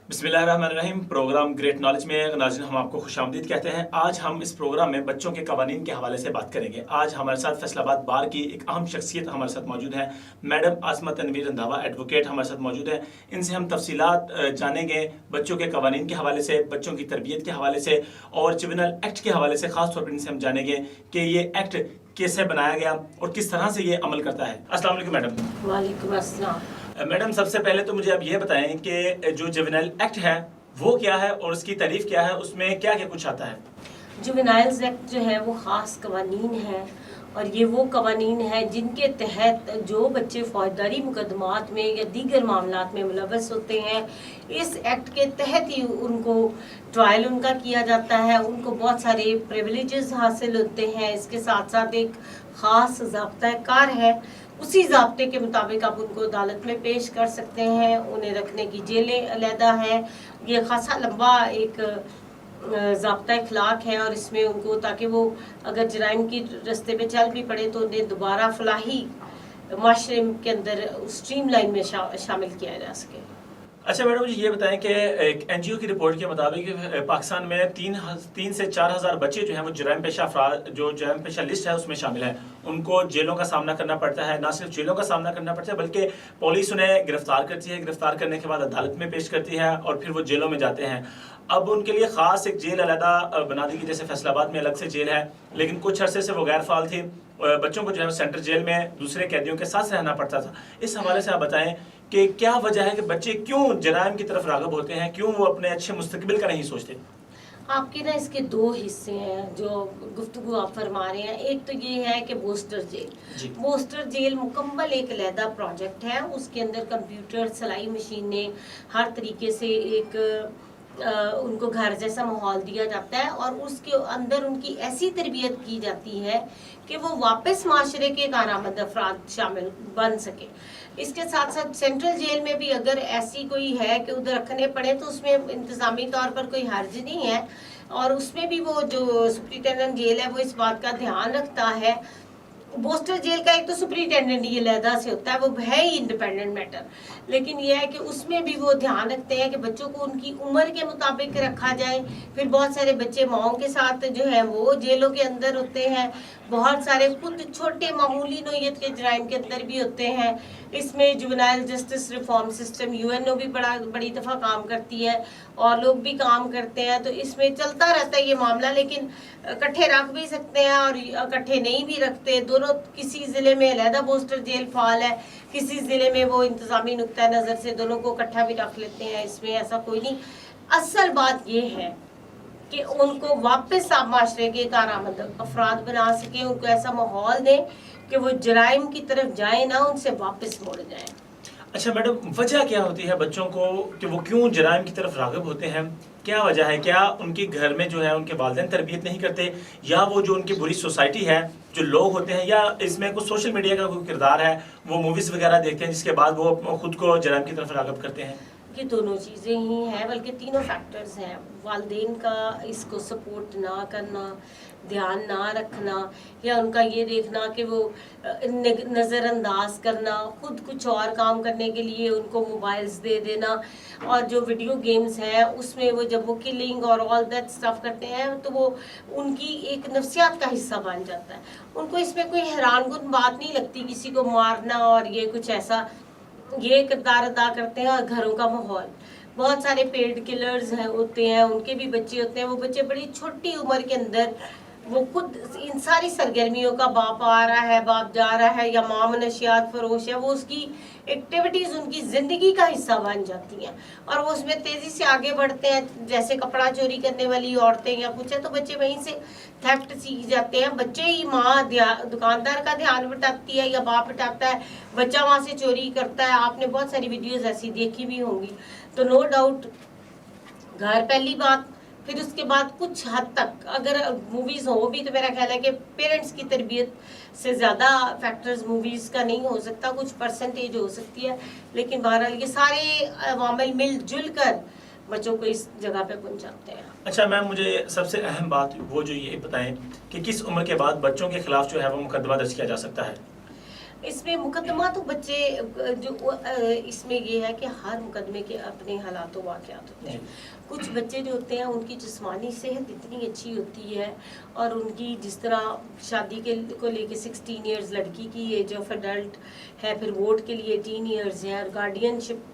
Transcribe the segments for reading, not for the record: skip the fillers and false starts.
बिस्मिल्लाहिर्रहमानिर्रहीम। Programme great knowledge में नाज़रीन हम आपको खुशामदीद कहते हैं। आज हम इस प्रोग्राम में बच्चों के कवानीन के हवाले से बात करेंगे। आज हमारे साथ फैसलाबाद बार की एक अहम शख्सियत हमारे साथ मौजूद है, मैडम आसमा तनवीर रंधावा एडवोकेट हमारे साथ मौजूद है। इनसे हम तफसीलात जानेंगे बच्चों के कवानीन के हवाले से, बच्चों की तरबियत के हवाले से और जुवेनाइल एक्ट के हवाले से। खास तौर पर इनसे हम जानेंगे कि ये एक्ट कैसे बनाया गया और किस तरह से ये अमल करता है। अस्सलाम वालेकुम मैडम। वालेकुम अस्सलाम। मैडम, सबसे पहले तो मुझे आप ये बताएं कि जो जुवेनाइल एक्ट है वो क्या है और उसकी तारीफ क्या है, उसमें क्या क्या कुछ आता है? जुवेनाइल्स एक्ट जो है वो ख़ास कवानीन है और ये वो कवानीन है जिनके तहत जो बच्चे फौजदारी मुकदमात में या दीगर मामलात में मुलव्वस होते हैं, इस एक्ट के तहत ही उनको ट्रायल उनका किया जाता है, उनको बहुत सारे प्रिविलेजेस हासिल होते हैं। इसके साथ साथ एक ख़ास ज़ाब्ता कार है, उसी ज़ाब्ते के मुताबिक आप उनको अदालत में पेश कर सकते हैं। उन्हें रखने की जेलें अलहदा हैं। ये खासा लंबा एक ज़ाब्ता इखलाक है और इसमें उनको, ताकि वो अगर जराइम की रस्ते पे चल भी पड़े तो उन्हें दोबारा फलाही माशरे के अंदर स्ट्रीम लाइन में शामिल किया जा सके। अच्छा मैडम, मुझे ये बताएं कि एक एनजीओ की रिपोर्ट के मुताबिक पाकिस्तान में 3 से 4 हज़ार बच्चे जो हैं वो जराइम पेशा अफराद, जो जराइम पेशा लिस्ट है उसमें शामिल है। उनको जेलों का सामना करना पड़ता है, ना सिर्फ जेलों का सामना करना पड़ता है बल्कि पुलिस उन्हें गिरफ्तार करती है, गिरफ्तार करने के बाद अदालत में पेश करती है और फिर वो जेलों में जाते हैं। अब उनके लिए ख़ास एक जेल अलहदा बना दी गई, जैसे फैसलाबाद में अलग से जेल है, लेकिन कुछ अरसे से वो गैर फाल थी। बच्चों को जो है सेंट्रल जेल में दूसरे कैदियों के साथ रहना पड़ता था। इस हवाले से आप बताएं कि क्या वजह है कि बच्चे क्यों जराइम की तरफ राग़िब होते हैं, क्यों वो अपने अच्छे मुस्तकबिल का नहीं सोचते? आपके ना इसके दो हिस्से हैं जो गुफ्तगू आप फरमा रहे हैं। एक तो ये है कि बोस्टर जेल, बोस्टर जेल मुकम्मल एक अलहदा प्रोजेक्ट है। उसके अंदर कंप्यूटर, सिलाई मशीनें, हर तरीके से एक उनको घर जैसा माहौल दिया जाता है और उसके अंदर उनकी ऐसी तरबियत की जाती है कि वो वापस माशरे के कारआमद अफराद शामिल बन सके। इसके साथ साथ सेंट्रल जेल में भी अगर ऐसी कोई है कि उधर रखने पड़े तो उसमें इंतज़ामी तौर पर कोई हर्ज नहीं है और उसमें भी वो जो सुप्रिटेंडेंट जेल है वो इस बात का ध्यान रखता है। बोस्टर जेल का एक तो सुप्रिटेंडेंट ये अलहदा से होता है, वो है ही इंडिपेंडेंट मैटर, लेकिन ये है कि उसमें भी वो ध्यान रखते हैं कि बच्चों को उनकी उम्र के मुताबिक रखा जाए। फिर बहुत सारे बच्चे माओ के साथ जो है वो जेलों के अंदर होते हैं, बहुत सारे खुद छोटे मामूली नोयत के जराइम के अंदर भी होते हैं। इसमें juvenile justice reform system UNO भी बड़ी दफ़ा काम करती है और लोग भी काम करते हैं, तो इसमें चलता रहता है ये मामला। लेकिन इकट्ठे रख भी सकते हैं और इकट्ठे नहीं भी रखते दोनों। किसी ज़िले में अलहदा बोस्टर जेल फाल है, किसी ज़िले में वो इंतज़ामी नुक्ता नज़र से दोनों को इकट्ठा भी रख लेते हैं। इसमें ऐसा कोई नहीं। असल बात ये है कि उनको वापस आप माशरे के कारआमद अफराद बना सकें, उनको ऐसा माहौल दें कि वो जराइम की तरफ जाए ना, उनसे वापस मुड़ जाए। अच्छा मैडम, वजह क्या होती है बच्चों को कि वो क्यों जराइम की तरफ राग़िब होते हैं? क्या वजह है? क्या उनके घर में जो है उनके वालिदैन तरबियत नहीं करते, या वो जो उनकी बुरी सोसाइटी है, जो लोग होते हैं, या इसमें कुछ सोशल मीडिया का कोई किरदार है, वो मूवीज़ वगैरह देखते हैं जिसके बाद वो खुद को जराइम की तरफ राग़िब करते हैं? ये दोनों चीज़ें ही हैं, बल्कि तीनों फैक्टर्स हैं। वालिदैन का इसको सपोर्ट ना करना, ध्यान ना रखना, या उनका ये देखना कि वो नज़रअंदाज करना, खुद कुछ और काम करने के लिए उनको मोबाइल्स दे देना, और जो वीडियो गेम्स हैं उसमें वो जब वो किलिंग और ऑल दैट स्टफ करते हैं तो वो उनकी एक नफ्सियात का हिस्सा बन जाता है। उनको इसमें कोई हैरानकुन बात नहीं लगती किसी को मारना, और ये कुछ ऐसा ये किरदार अदा करते हैं। और घरों का माहौल, बहुत सारे पेड किलर्स हैं होते हैं, उनके भी बच्चे होते हैं। वो बच्चे बड़ी छोटी उम्र के अंदर वो खुद इन सारी सरगर्मियों का, बाप आ रहा है, बाप जा रहा है, या माँ मनशियात फरोश है, वो उसकी एक्टिविटीज़ उनकी ज़िंदगी का हिस्सा बन जाती हैं और वो उसमें तेज़ी से आगे बढ़ते हैं। जैसे कपड़ा चोरी करने वाली औरतें या कुछ है तो बच्चे वहीं से थेफ्ट सीख जाते हैं। बच्चे ही माँ दुकानदार का ध्यान बटाती है या बाप बटाता है, बच्चा वहाँ से चोरी करता है। आपने बहुत सारी वीडियोज़ ऐसी देखी भी होंगी। तो नो डाउट घर पहली बात, फिर उसके बाद कुछ हद तक अगर मूवीज़ हो भी तो मेरा ख्याल है कि पेरेंट्स की तरबियत से ज़्यादा फैक्टर्स मूवीज़ का नहीं हो सकता, कुछ परसेंटेज हो सकती है, लेकिन बहरहाल ये सारे अवामिल मिलजुल कर बच्चों को इस जगह पे पहुंचाते हैं। अच्छा मैम, मुझे सबसे अहम बात वो जो ये बताएं कि किस उम्र के बाद बच्चों के खिलाफ जो है वो मुकदमा दर्ज किया जा सकता है? اس میں مقدمہ تو بچے جو اس میں یہ ہے کہ ہر مقدمے کے اپنے حالات و واقعات ہوتے ہیں. کچھ بچے جو ہوتے ہیں ان کی جسمانی صحت اتنی اچھی ہوتی ہے اور ان کی جس طرح شادی کو لے کے 16 ایئرز لڑکی کی ایج آف ایڈلٹ ہے, پھر ووٹ کے لیے 18 ایئرز ہے, اور گارڈین شپ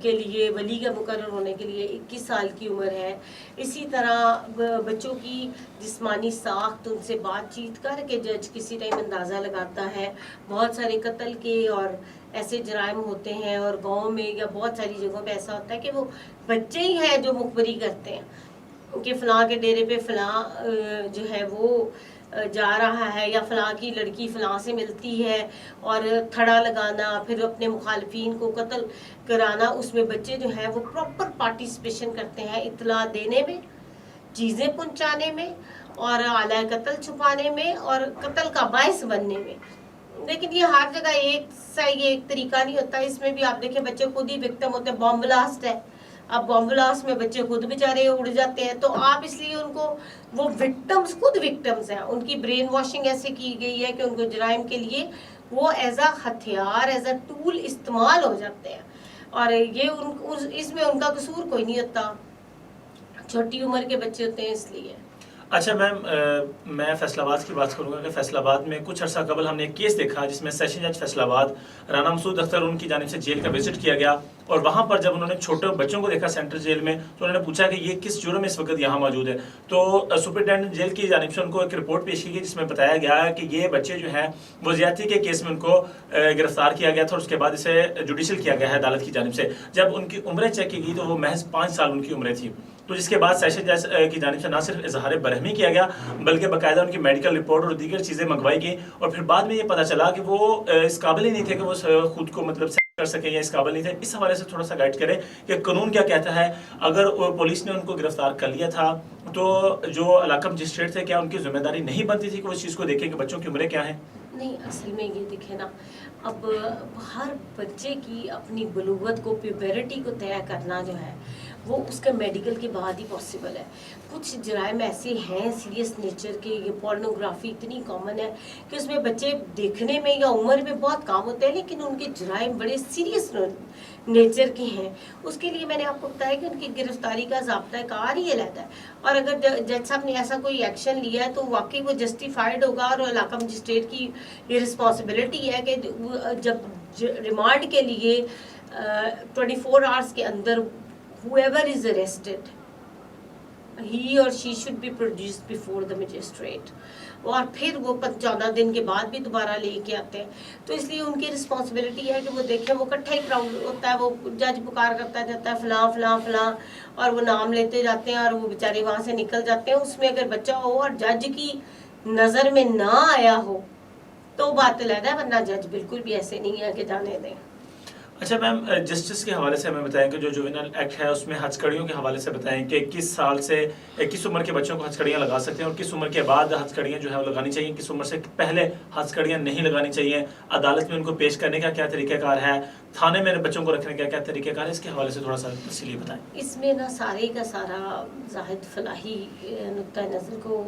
کے لیے ولی کا مقرر ہونے کے لیے 21 سال کی عمر ہے. اسی طرح بچوں کی جسمانی ساخت, ان سے بات چیت کر کے جج کسی ٹائم اندازہ لگاتا ہے. بہت سارے قتل کے اور ایسے جرائم ہوتے ہیں اور گاؤں میں یا بہت ساری جگہوں پہ ایسا ہوتا ہے کہ وہ بچے ہی ہیں جو مخبری کرتے ہیں کہ فلاں کے ڈیرے پہ فلاں جو ہے وہ جا رہا ہے, یا فلاں کی لڑکی فلاں سے ملتی ہے, اور تھڑا لگانا, پھر اپنے مخالفین کو قتل کرانا. اس میں بچے جو ہیں وہ پراپر پارٹیسپیشن کرتے ہیں اطلاع دینے میں, چیزیں پہنچانے میں, اور آلہ قتل چھپانے میں, اور قتل کا باعث بننے میں. لیکن یہ ہر جگہ ایک سا یہ ایک طریقہ نہیں ہوتا. اس میں بھی آپ دیکھیں بچے خود ہی وکٹم ہوتے ہیں. بام بلاسٹ ہے, اب بام بلاسٹ میں بچے خود بیچارے اڑ جاتے ہیں, تو آپ اس لیے ان کو وہ وکٹمز خود وکٹمز ہیں, ان کی برین واشنگ ایسے کی گئی ہے کہ ان کو جرائم کے لیے وہ ایز اے ہتھیار, ایز اے ٹول استعمال ہو جاتے ہیں. اور یہ اس میں ان کا قصور کوئی نہیں ہوتا, چھوٹی عمر کے بچے ہوتے ہیں اس لیے. اچھا میم, میں فیصل آباد کی بات کروں گا کہ فیصل آباد میں کچھ عرصہ قبل ہم نے ایک کیس دیکھا جس میں سیشن جج فیصل آباد رانا مسعود اختر ان کی جانب سے جیل کا وزٹ کیا گیا, اور وہاں پر جب انہوں نے چھوٹے بچوں کو دیکھا سینٹرل جیل میں تو انہوں نے پوچھا کہ یہ کس جرم میں اس وقت یہاں موجود ہے. تو سپرنٹینڈنٹ جیل کی جانب سے ان کو ایک رپورٹ پیش کی گئی جس میں بتایا گیا کہ یہ بچے جو ہیں وہ زیادتی کے کیس میں ان کو گرفتار کیا گیا تھا, اور اس کے بعد اسے جوڈیشل کیا گیا ہے عدالت کی جانب سے. جب ان کی عمریں چیک کی گئی تو وہ محض 5 سال ان کی عمریں تھیں. تو جس کے بعد سیشن جج کی جانب سے نہ صرف اظہار برہمی کیا گیا بلکہ باقاعدہ ان کی میڈیکل رپورٹ اور دیگر چیزیں منگوائی گئیں, اور پھر بعد میں یہ پتہ چلا کہ وہ اس قابل ہی نہیں تھے کہ وہ خود کو مطلب کر سکیں, یا اس قابل نہیں تھے. اس حوالے سے تھوڑا سا گائیڈ کریں کہ قانون کیا کہتا ہے. اگر پولیس نے ان کو گرفتار کر لیا تھا تو جو علاقہ مجسٹریٹ تھے, کیا ان کی ذمہ داری نہیں بنتی تھی کہ وہ اس چیز کو دیکھیں کہ بچوں کی عمریں کیا ہیں؟ نہیں, اصل میں یہ دیکھیں نا, اب ہر بچے کی اپنی بلوغت کو, پیوبرٹی کو طے کرنا جو ہے وہ اس کا میڈیکل کے بعد ہی پاسبل ہے. کچھ جرائم ایسے ہیں سیریس نیچر کے, یہ پورنوگرافی اتنی کامن ہے کہ اس میں بچے دیکھنے میں یا عمر میں بہت کام ہوتے ہیں, لیکن ان کے جرائم بڑے سیریس نیچر کے ہیں. اس کے لیے میں نے آپ کو بتایا کہ ان کی گرفتاری کا ضابطہ کار ہی علیحدہ ہے, اور اگر جج صاحب نے ایسا کوئی ایکشن لیا ہے تو واقعی وہ جسٹیفائڈ ہوگا, اور علاقہ مجسٹریٹ کی یہ رسپانسبلٹی ہے کہ جب ریمانڈ کے لیے 24 hours کے اندر whoever is arrested, he or she should be produced before the magistrate, اور پھر وہ 14 دن کے بعد بھی دوبارہ لے کے آتے ہیں. تو اس لیے ان کی رسپانسبلٹی ہے کہ وہ دیکھیں, وہ اکٹھا ہی کراؤڈ ہوتا ہے, وہ جج پکار کرتا جاتا ہے فلاں فلاں فلاں, اور وہ نام لیتے جاتے ہیں, اور وہ بیچارے وہاں سے نکل جاتے ہیں. اس میں اگر بچہ ہو اور جج کی نظر میں نہ آیا ہو تو بات علیحدہ ہے, ورنہ جج بالکل بھی ایسے نہیں ہے کہ جانے دیں. اچھا میم, جسٹس کے حوالے سے ہمیں بتائیں کہ جو جوینل ایکٹ ہے اس میں ہتھ کڑیوں کے حوالے سے بتائیں کہ کس سال سے کس عمر کے بچوں کو ہتھ کڑیاں لگا سکتے ہیں, اور کس عمر کے بعد ہتھ کڑیاں جو ہے وہ لگانی چاہیے, کس عمر سے پہلے ہتھ کڑیاں نہیں لگانی چاہیے, عدالت میں ان کو پیش کرنے کا کیا طریقہ کار ہے, تھانے میں بچوں کو رکھنے کا کیا طریقہ کار ہے. اس کے حوالے سے تھوڑا سا تفصیلی بتائیں. اس میں نا سارے کا سارا زاہد فلاحی نقطۂ نظر کو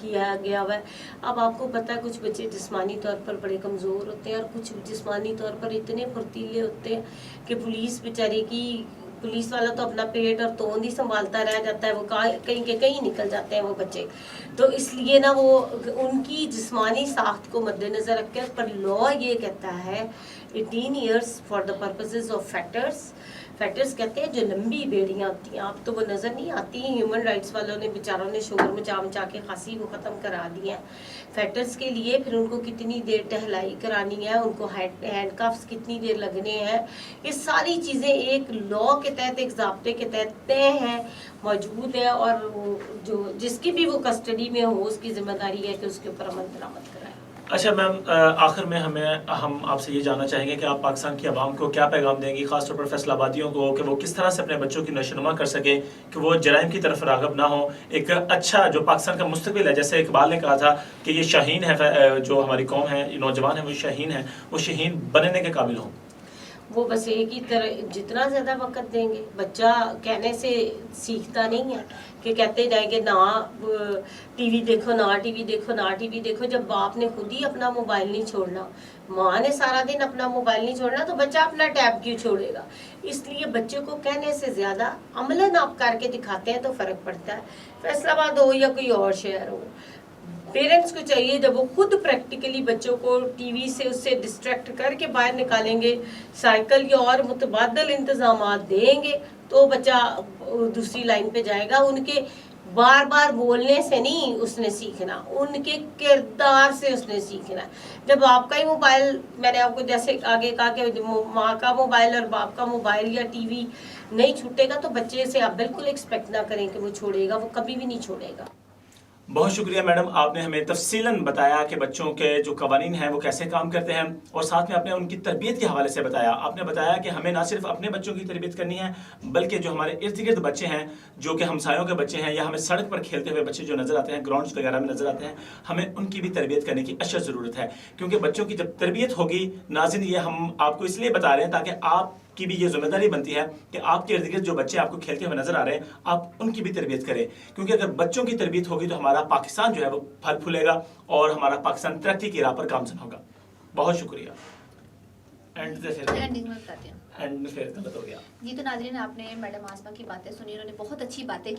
کیا گیا ہوا ہے. اب آپ کو پتہ ہے کچھ بچے جسمانی طور پر بڑے کمزور ہوتے ہیں, اور کچھ جسمانی طور پر اتنے پھرتیلے ہوتے ہیں کہ پولیس بیچاری کی, پولیس والا تو اپنا پیٹ اور توند ہی سنبھالتا رہ جاتا ہے, وہ کہیں کے کہیں نکل جاتے ہیں وہ بچے. تو اس لیے نا وہ ان کی جسمانی ساخت کو مد نظر رکھ کر, پر لا یہ کہتا ہے 18 years for the purposes of factors. Factors کہتے ہیں جو لمبی بیڑیاں ہوتی ہیں, آپ تو وہ نظر نہیں آتی, ہیومن رائٹس والوں نے بیچاروں نے شور مچا کے خاصی کو ختم کرا دی ہیں. فیکٹرز کے لیے پھر ان کو کتنی دیر ٹہلائی کرانی ہے, ان کو ہینڈ کفس کتنی دیر لگنے ہیں, یہ ساری چیزیں ایک لا کے تحت, ایک ضابطے کے تحت طے ہیں, موجود ہے. اور جو جس کی بھی وہ کسٹڈی میں ہو اس کی ذمہ داری ہے کہ اس کے اوپر عمل درآمد کرائے. اچھا میم, آخر میں ہم آپ سے یہ جاننا چاہیں گے کہ آپ پاکستان کی عوام کو کیا پیغام دیں گی, خاص طور پر فیصل آبادیوں کو, کہ وہ کس طرح سے اپنے بچوں کی نشوونما کر سکیں کہ وہ جرائم کی طرف راغب نہ ہوں. ایک اچھا جو پاکستان کا مستقبل ہے, جیسے اقبال نے کہا تھا کہ یہ شاہین ہے, جو ہماری قوم ہے, یہ نوجوان ہیں, وہ شاہین ہیں, وہ شاہین بننے کے قابل ہوں. وہ بس ایک ہی طرح جتنا زیادہ وقت دیں گے, بچہ کہنے سے سیکھتا نہیں ہے کہ کہتے جائیں گے نہ ٹی وی دیکھو, نہ ٹی وی دیکھو, نہ ٹی وی دیکھو, جب باپ نے خود ہی اپنا موبائل نہیں چھوڑنا, माँ ने सारा दिन अपना मोबाइल नहीं छोड़ना तो बच्चा अपना टैब क्यों छोड़ेगा। इसलिए बच्चे को कहने से ज्यादा अमलन आप करके दिखाते हैं तो फर्क पड़ता है। फैसलाबाद हो या कोई और शहर हो, पेरेंट्स को चाहिए जब वो खुद प्रैक्टिकली बच्चों को टीवी से उससे डिस्ट्रैक्ट करके बाहर निकालेंगे, साइकिल या और मुतबादल इंतजाम देंगे तो बच्चा दूसरी लाइन पे जाएगा। उनके बार बार बोलने से नहीं उसने सीखना, उनके किरदार से उसने सीखना। जब आपका ही मोबाइल, मैंने आपको जैसे आगे कहा कि माँ का मोबाइल और बाप का मोबाइल या टीवी नहीं छूटेगा तो बच्चे से आप बिल्कुल एक्सपेक्ट ना करें कि वो छोड़ेगा, वो कभी भी नहीं छोड़ेगा। बहुत शुक्रिया मैडम, आपने हमें तफसीलन बताया कि बच्चों के जो कवानीन हैं वो कैसे काम करते हैं, और साथ में आपने उनकी तरबियत के हवाले से बताया। आपने बताया कि हमें ना सिर्फ अपने बच्चों की तरबियत करनी है, बल्कि जो हमारे इर्द गिर्द बच्चे हैं, जो कि हमसायों के बच्चे हैं, या हमें सड़क पर खेलते हुए बच्चे जो नज़र आते हैं, ग्राउंड्स वगैरह में नज़र आते हैं, हमें उनकी भी तरबियत करने की अशद ज़रूरत है। क्योंकि बच्चों की जब तरबियत होगी, नाज़रीन ये हम आपको इसलिए बता रहे हैं ताकि आप की भी ये जिम्मेदारी बनती है कि आपके इर्द गिर्द जो बच्चे आपको खेलते हुए नजर आ रहे हैं, आप उनकी भी तरबियत करें। क्योंकि अगर बच्चों की तरबियत होगी तो हमारा पाकिस्तान जो है वो फल फूलेगा और हमारा पाकिस्तान तरक्की की राह पर गामजन होगा। बहुत शुक्रिया। एंड फिर गलत हो गया जी। तो नाज़रीन, आपने मैडम आसमा की बातें सुनी, उन्होंने बहुत अच्छी बातें की।